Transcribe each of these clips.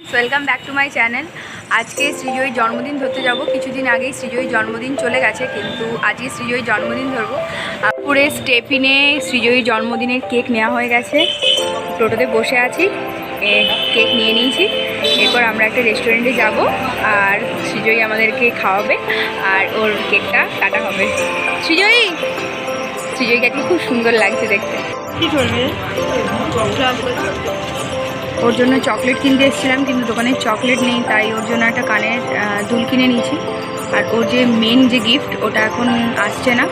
Welcome back to my channel. আজকে সৃজয়ীর জন্মদিন ধরতে যাব। কিছুদিন আগেই সৃজয়ীর জন্মদিন চলে গেছে, কিন্তু আজকে সৃজয়ীর জন্মদিন ধরবো। পুরে স্টেপিনে সৃজয়ীর জন্মদিনের কেক নেওয়া হয়ে গেছে। টোটোতে বসে আছি, কেক নিয়ে নিয়েছি। এরপর আমরা একটা রেস্টুরেন্টে যাব আর সৃজয়ী আমাদেরকে খাওয়াবে আর ওর কেকটা কাটা হবে। সৃজয়ীকে আজকে খুব সুন্দর লাগছে দেখতে। কী চলবে? ওর জন্য চকলেট কিনতে এসেছিলাম, কিন্তু দোকানে চকলেট নেই, তাই ওর জন্য একটা কানের দুল কিনে নিয়েছি। আর ওর যে মেন যে গিফট, ওটা এখন আসছে না,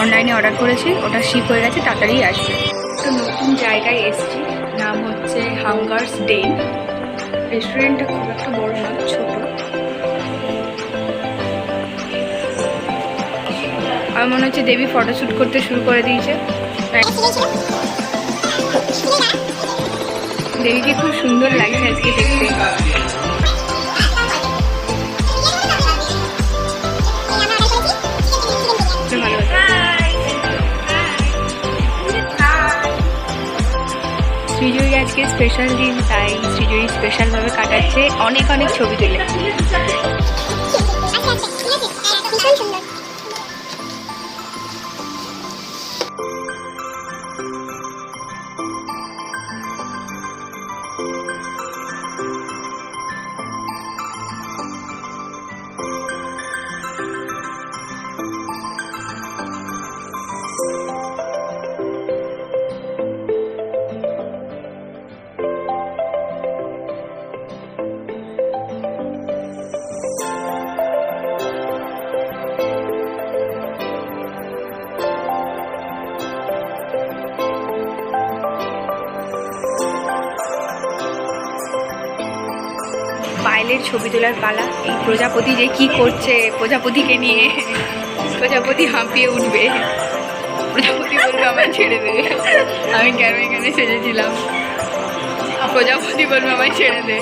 অনলাইনে অর্ডার করেছি, ওটা শিপ হয়ে গেছে, তাড়াতাড়ি আসবে। একটা নতুন জায়গায় এসেছি, নাম হচ্ছে হাঙ্গার্স ডেন। রেস্টুরেন্টটা খুব একটা বড় না, ছোট। আমার মনে হচ্ছে দেবী ফটোশ্যুট করতে শুরু করে দিয়েছে। দেবীকে খুব সুন্দর লাগছে আজকে দেখতে। সৃজয়ী আজকে স্পেশাল দিন, তাই সৃজয়ী স্পেশালভাবে কাটাচ্ছে, অনেক অনেক ছবি তুলে। পায়েলের ছবি তোলার পালা। এই প্রজাপতি যে কি করছে, প্রজাপতিকে নিয়ে প্রজাপতি হাঁপিয়ে উঠবে। প্রজাপতি বলবে আমায় ছেড়ে দে, আমি কেন এখানে সেজেছিলাম। প্রজাপতি বলবে আমায় ছেড়ে দে।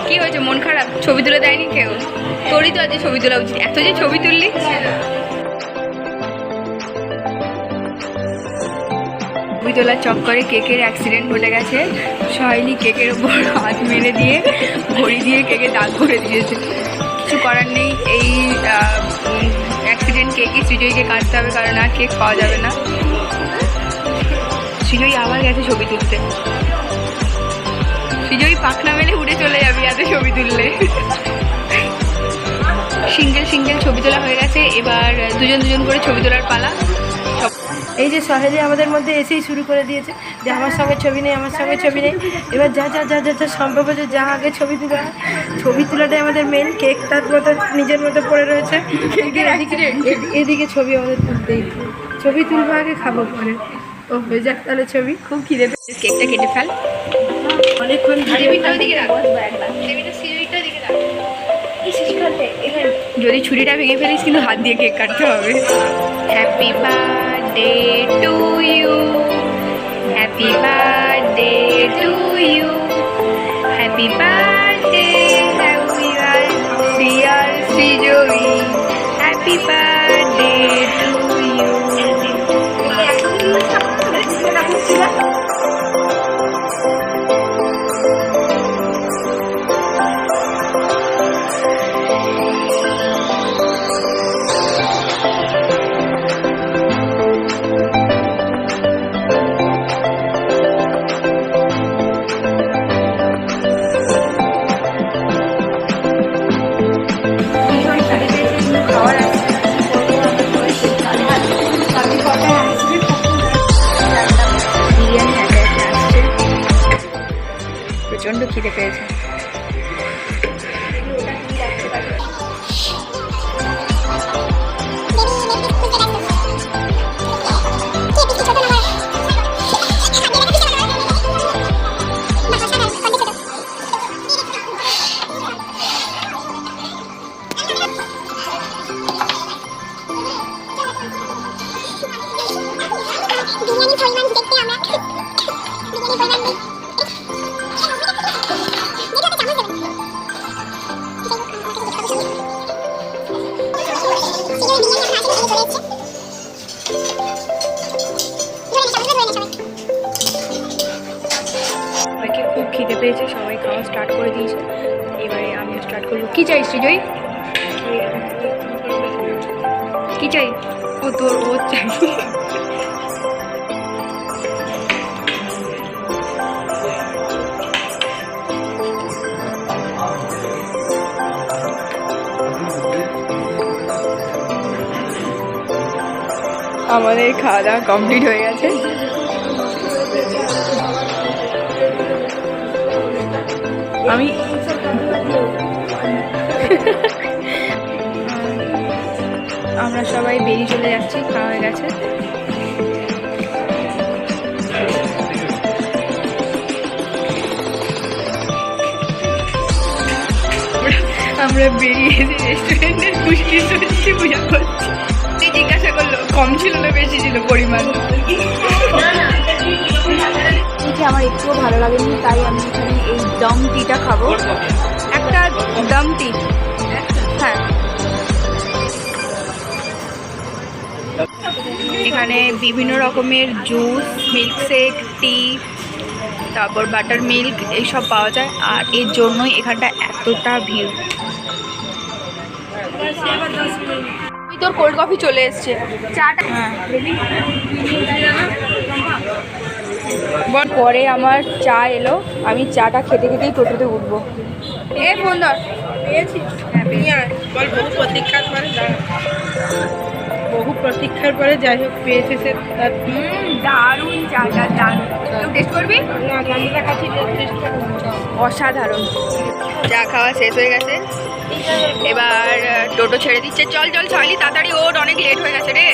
কি হয়েছে, মন খারাপ? ছবি তুলে দেয়নি কেউ? তোরই তো আজকে ছবি তোলা উচিত, এত যে ছবি তুললি। ছবি তোলার চক্করে কেকের অ্যাক্সিডেন্ট ঘটে গেছে। সহেলি কেকের ওপর হাত মেরে দিয়ে ঘড়ি দিয়ে কেকে দাগ করে দিয়েছে। কিছু করার নেই, এই অ্যাক্সিডেন্ট কেকই সৃজয়ীকে কাটতে হবে, কারণ আর কেক পাওয়া যাবে না। সৃজয়ী আবার গেছে ছবি তুলতে। সৃজয়ী পাখনা মেলে উড়ে চলে যাবি এত ছবি তুললে। সিঙ্গেল ছবি তোলা হয়ে গেছে, এবার দুজন দুজন করে ছবি তোলার পালা। এই যে সহেলি আমাদের মধ্যে এসেই শুরু করে দিয়েছে যে আমার সঙ্গে ছবি নেই, আমার সঙ্গে ছবি নেই। এবার যা যা যা যা যা সম্ভব হচ্ছে, যা আগে ছবি তোলা। ছবি তোলাটাই আমাদের মেন। কেক তার মতো নিজের মতো পড়ে রয়েছে, এদিকে ছবি আমাদের তুলতেই। ছবি তুলবো আগে, খাবো পরে। ও হয়ে যাক তাহলে ছবি। খুব খিদে পেয়েছে, কেকটা কেটে ফেল অনেকক্ষণ। যদি ছুরিটা ভেঙে ফেলিস কিন্তু হাত দিয়ে কেক কাটতে হবে। Happy birthday to you, happy birthday to you, happy birthday dear Srijoyee, happy birthday to you. প্রচন্ড খিদে পেয়েছে। বিরিয়ানি পরিমাণ দেখতে আমরা বিরিয়ানি পরিমাণ খিদে পেয়েছে, সবাই খাওয়া স্টার্ট করে দিয়েছে। এবারে আমিও স্টার্ট করবো। কি চাই সৃজয়? কি চাই? ও তোর ও চাই। আমাদের খাওয়া দাওয়া কমপ্লিট হয়ে গেছে। আমি আমরা সবাই বেরিয়ে চলে যাচ্ছি, খাওয়া হয়ে গেছে। আমরা বেরিয়ে এসে রেস্টুরেন্টের পুষ্টি সত্যি পূজা করছি। জিজ্ঞাসা করলো কম ছিল না বেশি ছিল পরিমাণ। আমার একটুও ভালো লাগেনি, তাই আমি এখানে এই দম টিটা খাবো। একটা দম টি। হ্যাঁ, এখানে বিভিন্ন রকমের জুস, মিল্কশেক, টি, তারপর বাটার মিল্ক এইসব পাওয়া যায়। আর এর জন্যই এখানটা এতটা ভিড়। তোর কোল্ড কফি চলে এসছে, চাটা। হ্যাঁ, পরে আমার চা এলো, আমি চাটা খেতে খেতেই টোটোতে উঠবো। এ ফোন ধর। বহু প্রতীক্ষার পরে যাই হোক পেয়েছে সে। দারুণ চাটা, দারুণ। তুই টেস্ট করবি? অসাধারণ। চা খাওয়া শেষ হয়ে গেছে, এবার টোটো ছেড়ে দিচ্ছে। চল চল ছাড়লি, তাড়াতাড়ি ওঠ, অনেক লেট হয়ে গেছে রে।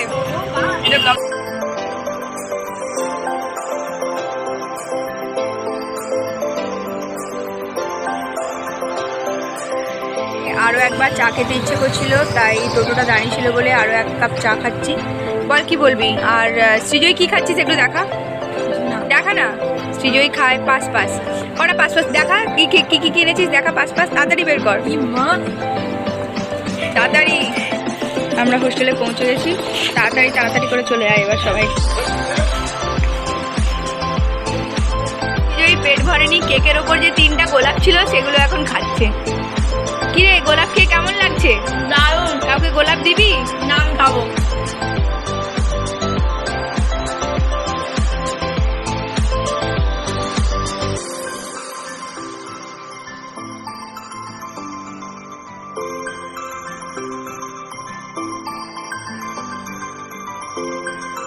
আরও একবার চা খেতে ইচ্ছে করছিল, তাই টোটোটা দাঁড়িয়েছিল বলে আরও এক কাপ চা খাচ্ছি। বল কি বলবি? আর সৃজয় কি খাচ্ছিস একটু দেখা, দেখা না। সৃজয় খায় পাঁচ পাঁচ। কটা পাঁচ পাঁচ দেখা, কি কি কি কিনেছিস দেখা, পাঁচ পাঁচ তাড়াতাড়ি বের কর। তাড়াতাড়ি। আমরা হোস্টেলে পৌঁছে গেছি, তাড়াতাড়ি তাড়াতাড়ি করে চলে আয় এবার সবাই। সৃজয় পেট ভরেনি, কেকের ওপর যে 3টা গোলাপ ছিল সেগুলো এখন খাচ্ছে। কিরে, গোলাপ খেয়ে কেমন লাগছে? দারুণ। কাউকে গোলাপ দিবি? না, আমি খাবো।